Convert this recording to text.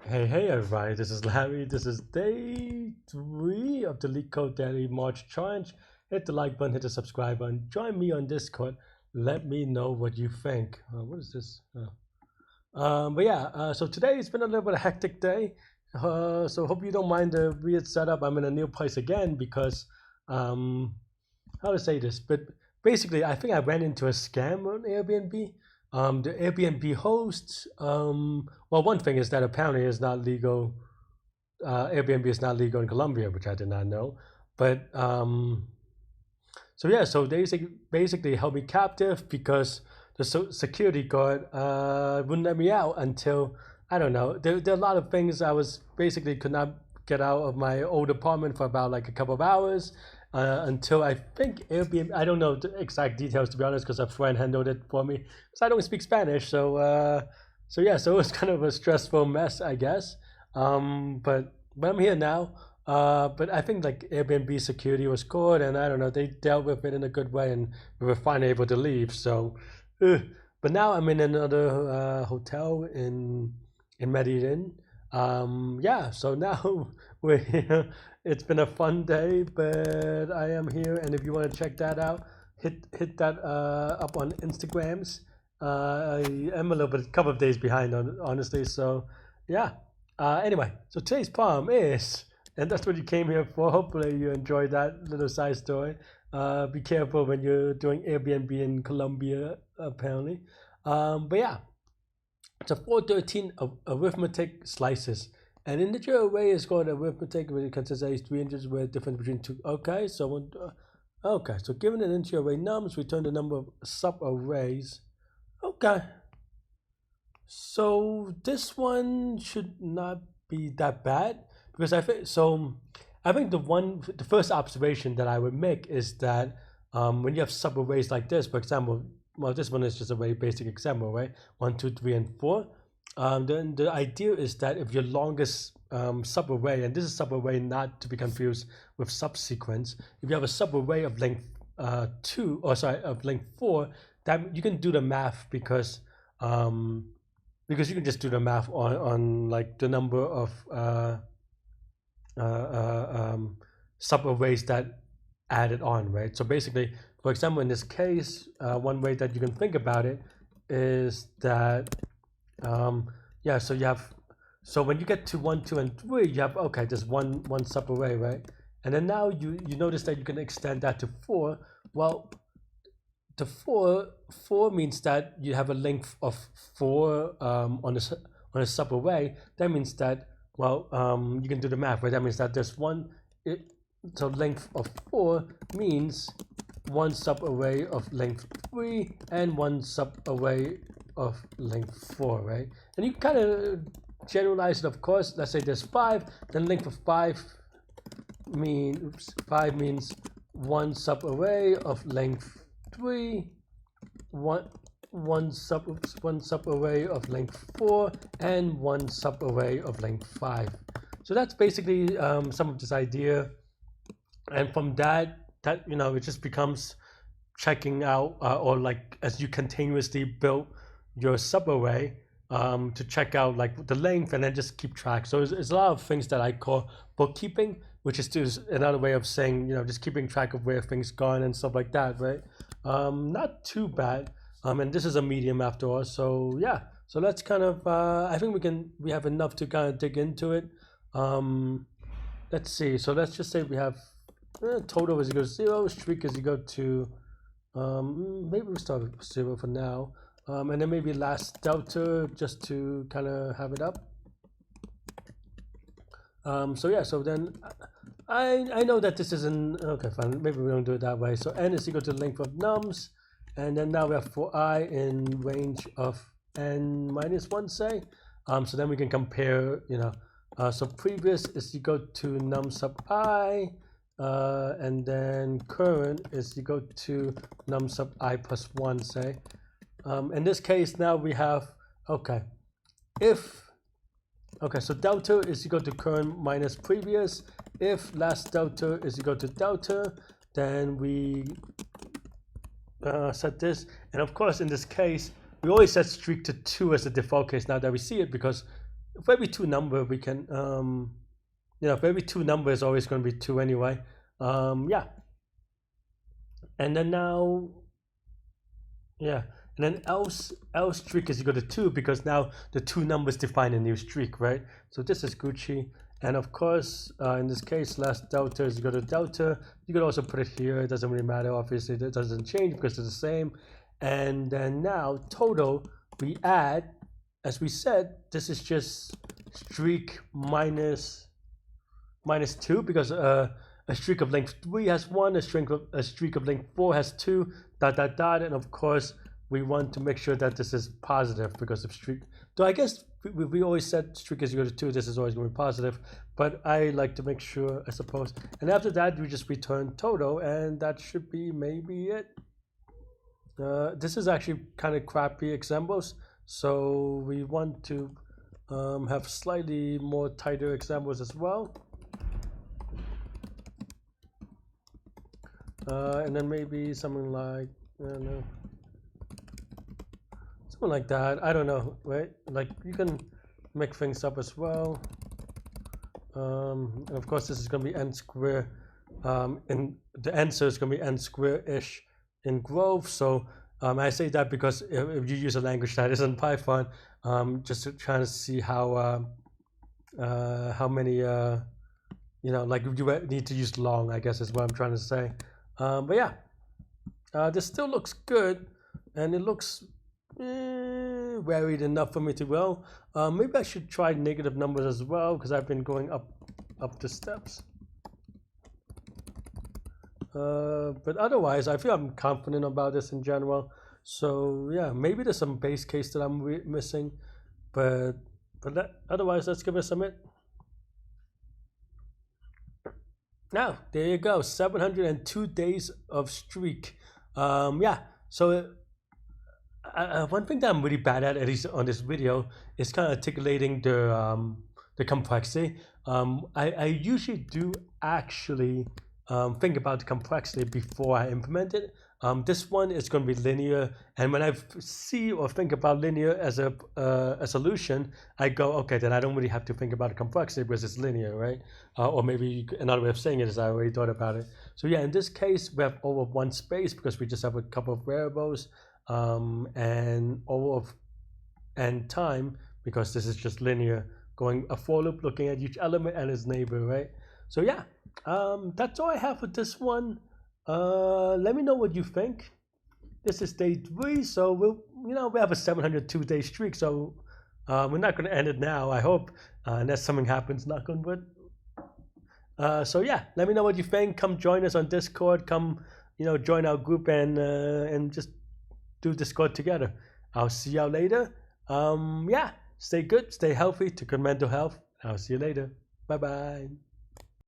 Hey everybody, this is Larry. This is day 3 of the Leetcode Daily March Challenge. Hit the like button, hit the subscribe button, join me on Discord. Let me know what you think. What is this? So today it's been a little bit of a hectic day. So hope you don't mind the weird setup. I'm in a new place again because, how to say this? But basically, I think I ran into a scam on Airbnb. The Airbnb hosts, well, one thing is that apparently it's not legal. Airbnb is not legal in Colombia, which I did not know. But so they basically held me captive because the security guard wouldn't let me out until I don't know. There are a lot of things I was basically could not get out of my old apartment for about like a couple of hours until I think Airbnb. I don't know the exact details to be honest, because a friend handled it for me. Because I don't speak Spanish, so it was kind of a stressful mess, I guess. But I'm here now. But I think like Airbnb security was good, and I don't know, they dealt with it in a good way, and we were finally able to leave. So, but now I'm in another hotel in Medellin. So now we're here. It's been a fun day, but I am here, and if you want to check that out, hit that up on Instagrams. I am a little bit, a couple of days behind, honestly. So yeah. Anyway, so today's poem is, and that's what you came here for. Hopefully you enjoyed that little side story. Be careful when you're doing Airbnb in Colombia, apparently. But yeah, it's a 413 of arithmetic slices. An integer array is called arithmetic, which consists of three integers with difference between two. Okay, so given an integer array nums, return the number of subarrays. Okay, so this one should not be that bad because I think so. I think the first observation that I would make is that when you have subarrays like this, for example, well, this one is just a very basic example, right? 1, 2, 3, and 4. Then the idea is that if your longest subarray, and this is subarray not to be confused with subsequence, if you have a subarray of length of length 4, that you can do the math because you can just do the math on like the number of subarrays that added on, right? So basically, for example, in this case, one way that you can think about it is that so you have, so when you get to 1, 2, and 3, you have, okay, there's one subarray, right? And then now you notice that you can extend that to 4. Well, the 4 means that you have a length of 4 on a subarray. That means that, well, you can do the math, right? That means that there's so length of 4 means one subarray of length 3 and one subarray of length 4, right? And you kind of generalize it, of course. Let's say there's 5, then length of 5 means one subarray of length 3, one subarray of length 4, and one subarray of length 5. So that's basically some of this idea, and from that it just becomes checking out or like as you continuously build your subarray to check out like the length and then just keep track. So it's a lot of things that I call bookkeeping, which is just another way of saying just keeping track of where things gone and stuff like that, right? Not too bad. And this is a medium after all, so yeah. So let's kind of I think we have enough to kind of dig into it. Let's see. So let's just say we have total is equal to 0, streak is equal to maybe we start with 0 for now, and then maybe last delta just to kind of have it up. So then I know that this isn't okay. Fine, maybe we don't do it that way. So n is equal to the length of nums, and then now we have for I in range of n minus 1, say. So then we can compare, so previous is equal to num sub I, and then current is equal to num sub I plus 1, say. In this case, now we have, so delta is equal to current minus previous. If last delta is equal to delta, then we set this. And of course, in this case, we always set streak to 2 as the default case now that we see it, because for every two number we can for every two number is always going to be 2 anyway. Yeah, and then now, yeah, and then else streak is equal to 2 because now the two numbers define a new streak, right? So this is Gucci, and of course in this case last delta is equal to delta. You could also put it here, it doesn't really matter, obviously it doesn't change because it's the same. And then now total, we add, as we said, this is just streak minus 2 because a streak of length 3 has 1, a streak of length 4 has 2, ... and of course we want to make sure that this is positive because of streak. Though I guess we always said streak is equal to 2, this is always going to be positive, but I like to make sure, I suppose. And after that we just return total, and that should be maybe it. This is actually kind of crappy examples, so we want to have slightly more tighter examples as well. And then maybe something like, I don't know, something like that. I don't know, right? Like you can make things up as well. And of course, this is going to be n square. And the answer is going to be n square-ish in Grove. So I say that because if you use a language that isn't Python, just to try to see how many like you need to use long, I guess is what I'm trying to say. But yeah, this still looks good, and it looks varied enough for me to well. Maybe I should try negative numbers as well because I've been going up the steps. But otherwise, I feel I'm confident about this in general. So yeah, maybe there's some base case that I'm missing, but otherwise, let's give it a submit. Now, there you go, 702 days of streak. Yeah, so one thing that I'm really bad at least on this video, is kind of articulating the complexity. I usually do actually think about the complexity before I implement it. This one is going to be linear, and when I see or think about linear as a solution, I go, okay, then I don't really have to think about the complexity because it's linear, right? Or maybe another way of saying it is I already thought about it. So yeah, in this case, we have O of one space because we just have a couple of variables, and O of n time because this is just linear, going a for loop, looking at each element and its neighbor, right? So yeah, that's all I have for this one. Let me know what you think. This is day 3, so we have a 702 day streak, so we're not going to end it now, I hope, unless something happens, knock on wood. So yeah, let me know what you think. Come join us on Discord. Come, join our group and just do Discord together. I'll see y'all later. Yeah, stay good, stay healthy, to good mental health. I'll see you later. Bye bye.